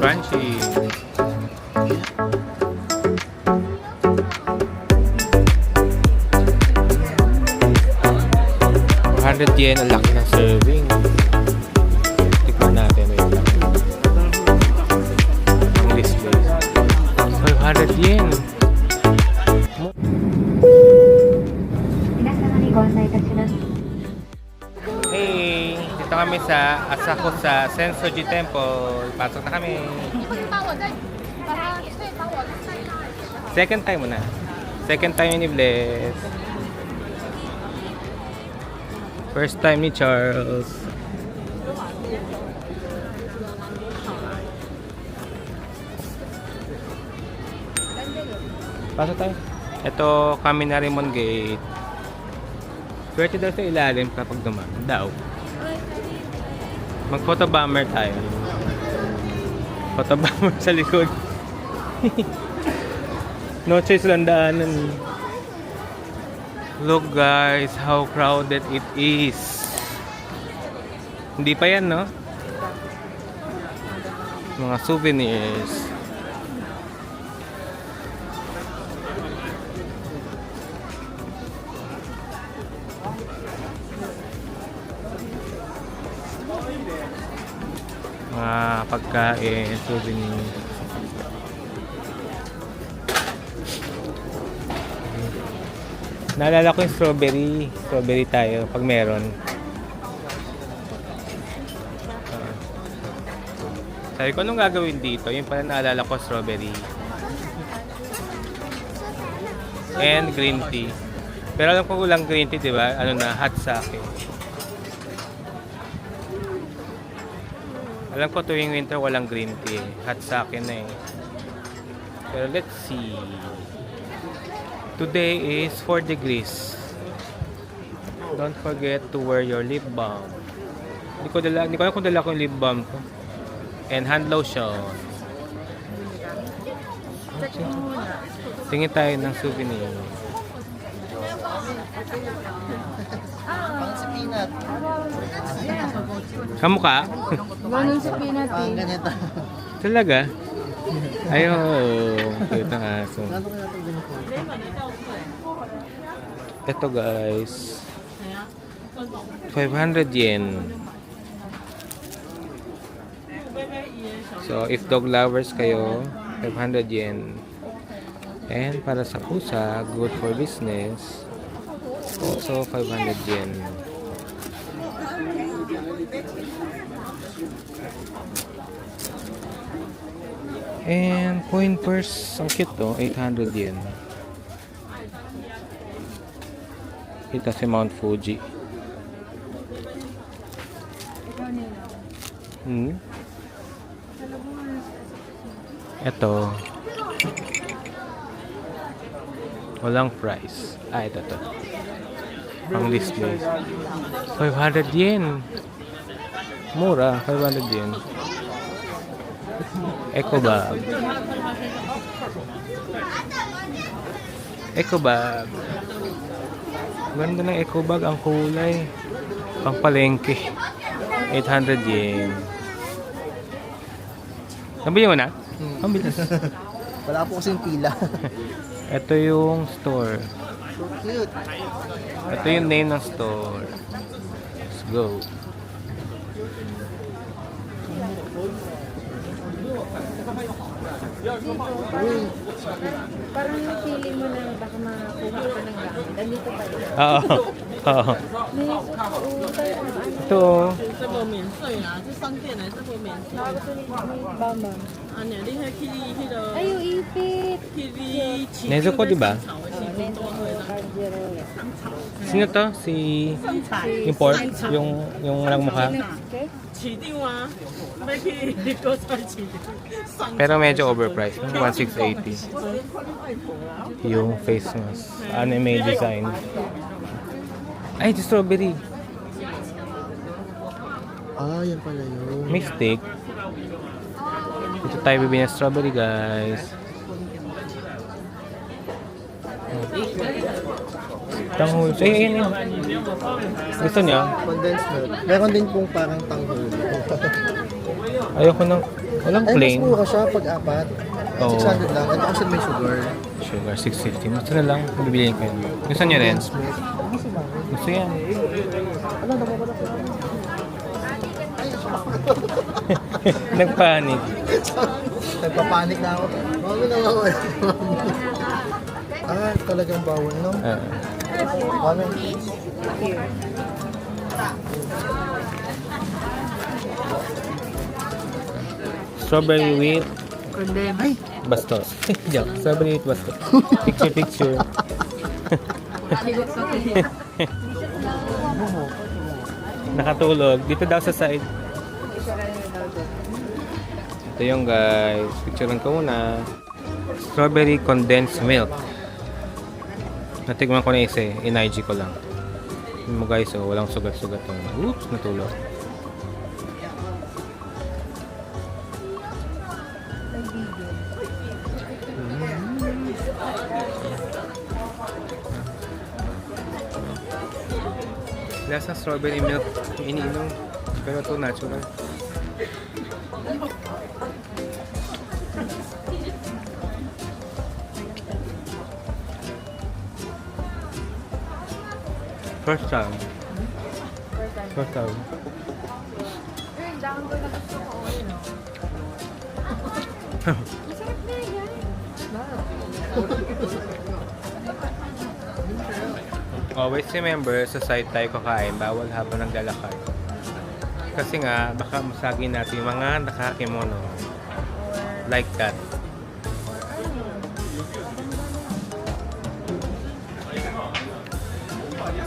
Crunchy. 100 yen, ang laki ng serving. Tikman natin. Wait lang. Ang display. 500 yen. Hey! Dito kami sa Asakusa Sensoji Temple. Pasok na kami. Second time mo na. Second time ni Bless. First time ni Charles. Pasok tayo. Ito, kami na Rimon Gate. Swerte daw sa ilalim kapag dumaan. Daw. Mag-photo bomber tayo. Photo bomber sa likod. No choice lang daanan. Look guys, how crowded it is. Hindi pa yan, no? Mga souvenirs. Mga pagkain, souvenirs. Naalala ko yung strawberry. Strawberry tayo pag meron. Sabi ko, anong gagawin dito? Yung pala naalala ko, strawberry. And green tea. Pero alam ko walang green tea, di ba? Ano na, hot sake. Alam ko tuwing winter walang green tea. Hot sake na eh. Pero let's see. Today is 4 degrees. Don't forget to wear your lip balm. Hindi ko alam kung dala ko yung lip balm ko. And hand lotion. Tingin tayo ng souvenir. Pang si Peanut. Kamukha? Ganun si Peanut Pang eh. ganito. Talaga? Ayaw. Cute ang aso. Gano'n kaya itong ganito? Ito guys. 500 yen. So, if dog lovers kayo, 500 yen. And para sa pusa, good for business. Also, 500 yen. And coin purse, ang cute to, 800 yen. Kita si Mount Fuji. Ito. Walang price. Ito to. Pang display. 500 yen. Mura, 500 yen. Eco bag. Eco bag. Ganda ng eco bag, ang kulay. Pang palengke. 800 yen. Nabili mo na? Ang bilis. Wala po kasing pila. Ito yung store. So cute. Ito yung name ng store. Let's go. Uy, Parang napili mo na baka makakuha ka ng gamit. Andito pa rin. Oo. Oo. May utay ang ano. Ito. 这个免税啊，这商店来这个免税。 May bamba. 啊，你你迄 Kitty 迄 Ay, 个 yung ipit. Kitty 起 Nezuko, di ba? Sino to? Si import? Yung walang mukha? 起定啊，要去国菜市场。 Pero medyo overpriced. 1,680. Yung face mask. Anime design. Ay, ito strawberry. ah, yan pala yun. Mistake. Ito tayo bibili ng strawberry, guys. Tanghul. Ay, ayun yun. Gusto niya? Condensed milk. Meron din pong parang tanghol. Ayoko ng... Walang Ay, mas plain. mura siya pag-apat. Oo. 600 lang. Ito kasi may sugar. Sugar, 650. Gusto na lang. Bibiliin ko yun. Gusto niyo rin? Smith. Gusto yan. Nagpanik. Nagpapanik na ako. Mami, nawawala. Talagang bawal, no? Mami. Strawberry with Condemn. Ay, bastos. Joke. Strawberry with bastos. Picture. Nakatulog. Dito daw sa side. Ito yung guys. Picturean ko muna. Strawberry condensed milk. Natigman ko na isa eh. In-IG ko lang. Yun mo guys, oh, walang sugat-sugat. Oops, natulog. Lasa strawberry milk yung iniinom. Pero ito natural. First time. First time. Masarap na yan. Always remember, sa side tayo kakain, bawal habang naglalakad. Kasi nga, baka masagin natin yung mga nakakimono. Like that.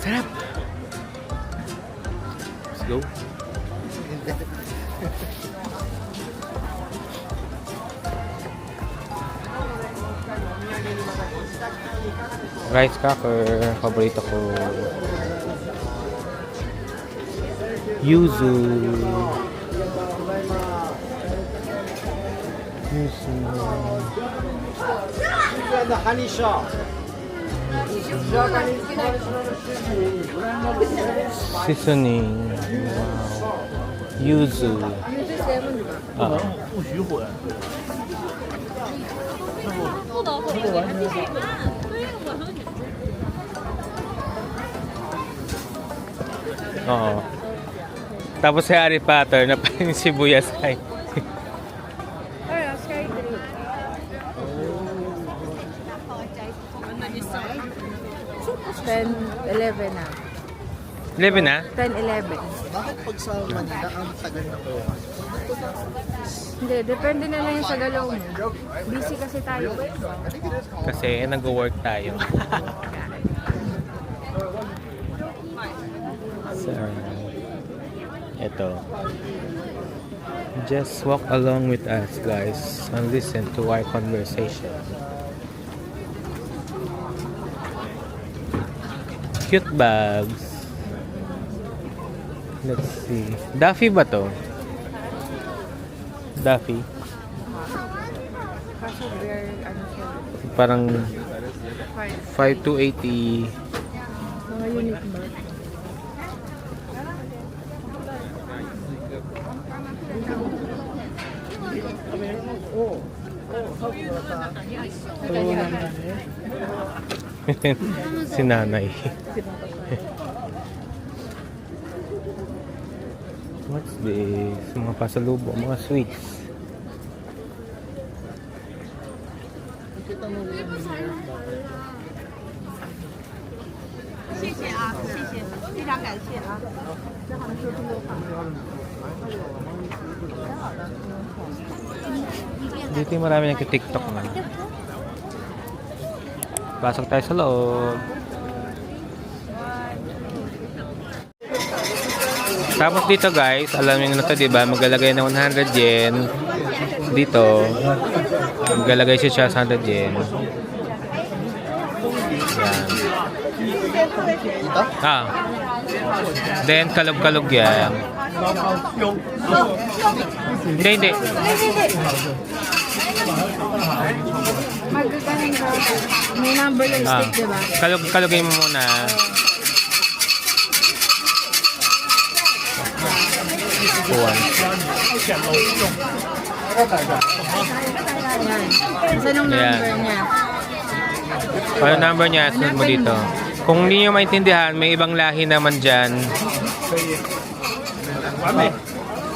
Sarap! Let's go. Rice cracker, paborito ko. Yuzu. Seasoning. Wow. Yuzu. Ah. Oo. Tapos si Harry Potter na pa yung sibuyas ay. Ay, Sky 3. 10-11 na. 11 na? 10-11. Bakit pag sa Manila, ang tagal na po? Hindi, depende na lang yung sa galaw mo. Busy kasi tayo. Kasi nag-work tayo. So, ito. Just walk along with us guys and listen to our conversation. Cute bags. Let's see. Daffy ba to? Daffy. Kaso very, ano siya, Parang 5. 5 to 80. Mga unique ba? Si nanay. What's this? Mga pasalubong, mga sweets. Dito yung marami nagka-TikTok na. Pasok tayo sa loob. Tapos dito guys, alam niyo na to, diba? Maglalagay ng 100 yen. Dito. Maglalagay siya sa 100 yen. Yan. Ah. Then kalog-kalog yan. Hindi. Magkakanin ka. May number yung stick, diba? Kalog-kalogin mo muna. Kuwan. Yan. Saan ang Ayan. number niya? Ano number niya? Sunod mo dito. Kung hindi nyo maintindihan, may ibang lahi naman dyan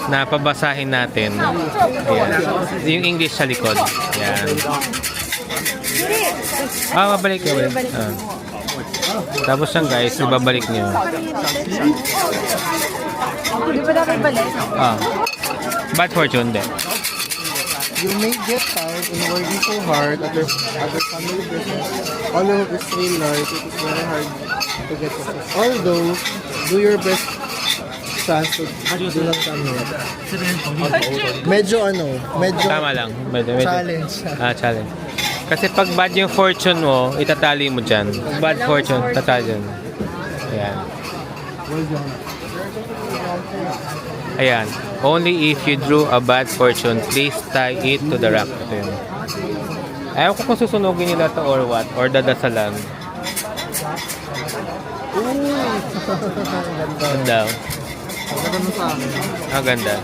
na pabasahin natin. Ayan. Yung English sa likod. Ayan. Mabalik ka. Tapos yan guys, ibabalik nyo. Di ba dapat balik? Bad fortune din. You may get tired in working so hard at your family business. Although it's real life, it is very hard to get success. Although, do your best chance to do lang kami. Medyo Tama lang. Medyo. challenge. Challenge. Kasi pag bad yung fortune mo, itatali mo dyan. Bad fortune, tatali dyan. Ayan. Ayan. Only if you drew a bad fortune, please tie it to the rock. Ito yun. Ayaw ko kung susunugin nila to or what, or dadasalan. Ganda. Ganda mo sa akin. Ganda.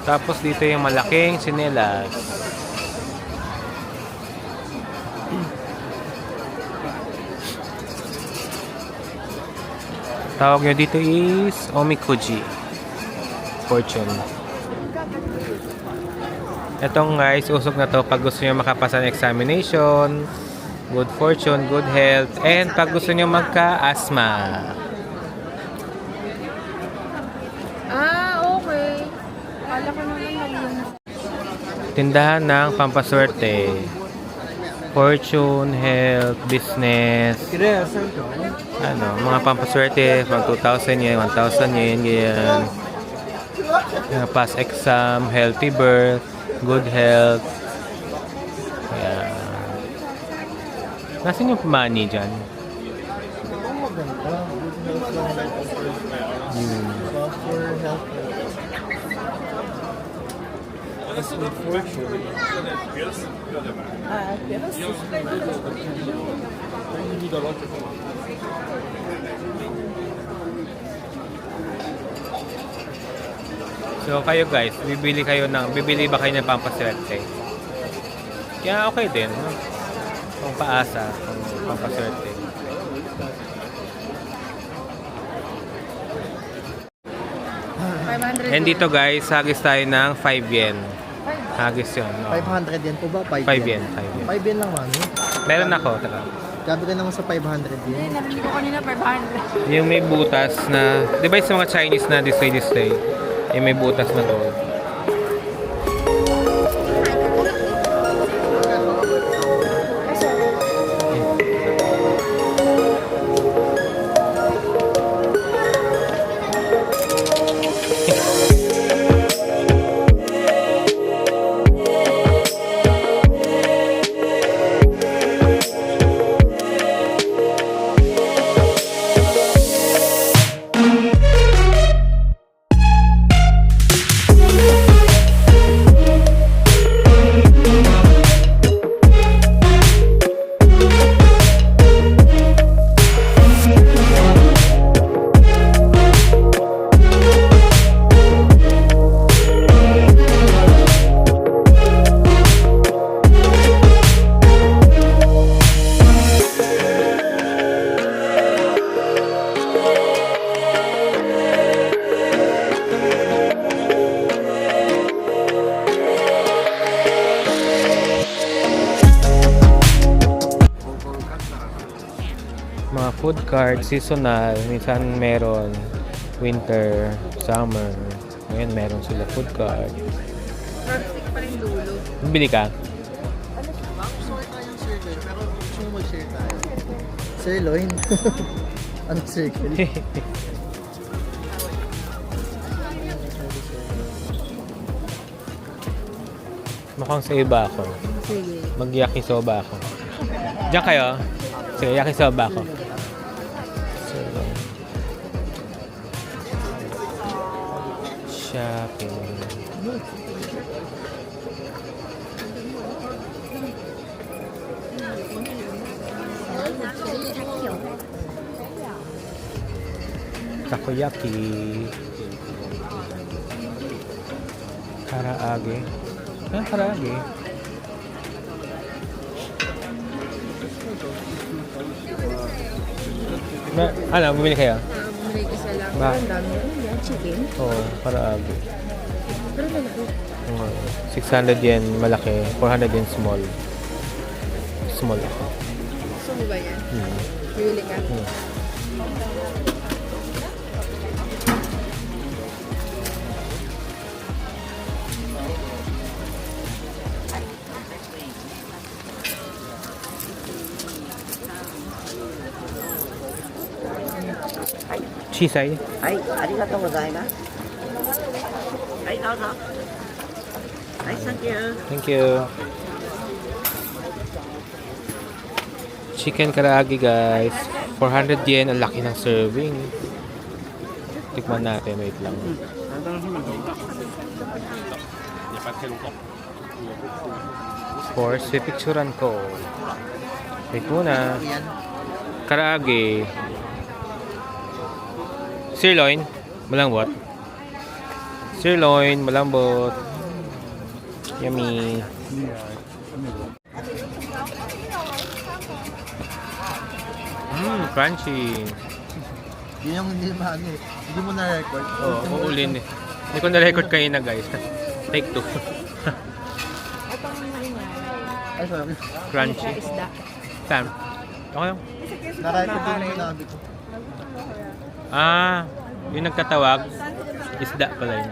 Tapos dito yung malaking sinelas. Tawag nyo dito is Omikuji Fortune. Etong guys, usok na to pag gusto nyo makapasa ng examination, good fortune, good health, and pag gusto nyo magka-asthma. Okay. Kala ko naman mali. Tindahan ng pampaswerte. Fortune, health, business. Mga pampaswerte, from 2,000 yen, 1,000 yen, ganyan. Pass exam, healthy birth, good health. Ayan. Nasaan yung money dyan? So kayo guys, bibili ba kayo ng pampaswerte? Kaya okay din, no? Kung paasa, kung pampaswerte. And dito guys, hagis tayo ng 5 yen. Hagis yun. 500 yen po ba? 5 yen. 5 yen lang, mami. Meron ako, taka. Gabi ka naman sa 500 yen. Nabili ko kanina 500. Yung may butas na, di ba yung sa mga Chinese na display, yung may butas na to. Mga food cart, seasonal, minsan meron winter, summer. Ngayon meron sila food cart. Plastic pa rin dulo. Bili ka? Gusto tayong circle, pero gusto mo mag-share tayo. Sirloin? Anong circle? Mukhang sa iba ako. Sige. Mag-yakisoba ako. Diyan kayo? Sige, yakisoba ako. So, shopping. Takoyaki. Karaage. Ah, karaage. Ano, bumili kayo? Bumili ka sa lang. Ba? Ang dami naman yan. Chicken. Oo, karaage. Pero malaki. 600 yen malaki, 400 yen small. Small ako. Gusto mo ba yan? Hmm. Bibili ka? Chisay. はい、ありがとうございます。はい、どうぞ。はい、サンキュー。 Thank you. Chicken karaage guys. 400 yen. Ang laki ng serving. Tikman natin. Wait lang. Course, pipicturan ko. Wait muna. Karaage. Sirloin. Malambot. Sirloin. Malambot. Yummy. Crunchy. Yun yung hindi maano eh. Hindi mo na-record. Oh, uulin eh. Hindi ko na-record kayo na guys. Take 2. Itong ano Ay, sorry. Crunchy. isda. Sam. Okay lang. Na-record din yung sinabi ko. Ah, yung nagtatawag. Isda pala yun.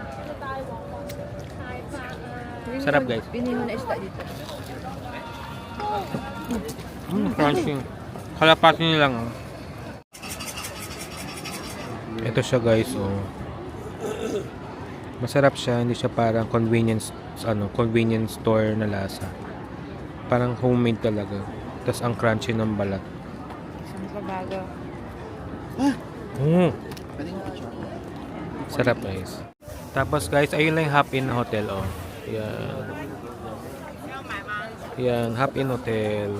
Sarap, guys. Pinin mo na isda dito. Crunchy. Kalapati niyo lang. Oh. Ito siya guys, oh. Masarap siya, hindi siya parang convenience store na lasa. Parang homemade talaga. Tapos ang crunchy ng balat. Saan ka bago? Sarap guys. Tapos guys, ayun lang yung Hop In Hotel, oh. Yan. Yan, Hop In Hotel.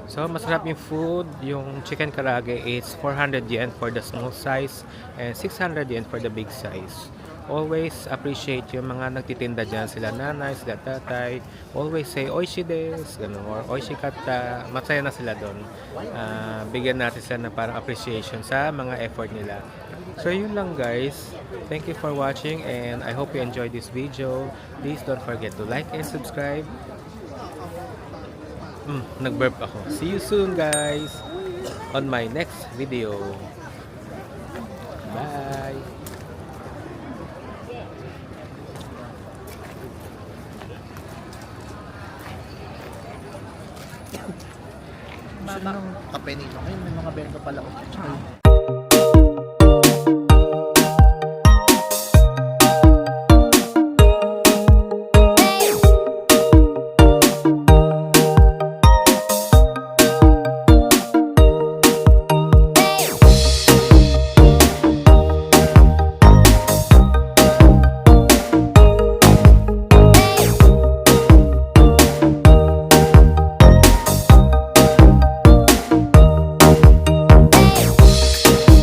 So, masarap yung food. Yung chicken karaage is 400 yen for the small size and 600 yen for the big size. Always appreciate yung mga nagtitinda dyan. Sila nanay, sila tatay. Always say, oishi desu, ganun, or oishi kata. Masaya na sila doon. Bigyan natin sila ng parang appreciation sa mga effort nila. So, yun lang guys. Thank you for watching and I hope you enjoyed this video. Please don't forget to like and subscribe. Nag-burp ako. See you soon guys on my next video. Bye! Kape nito. Ayun, may mga bento pala.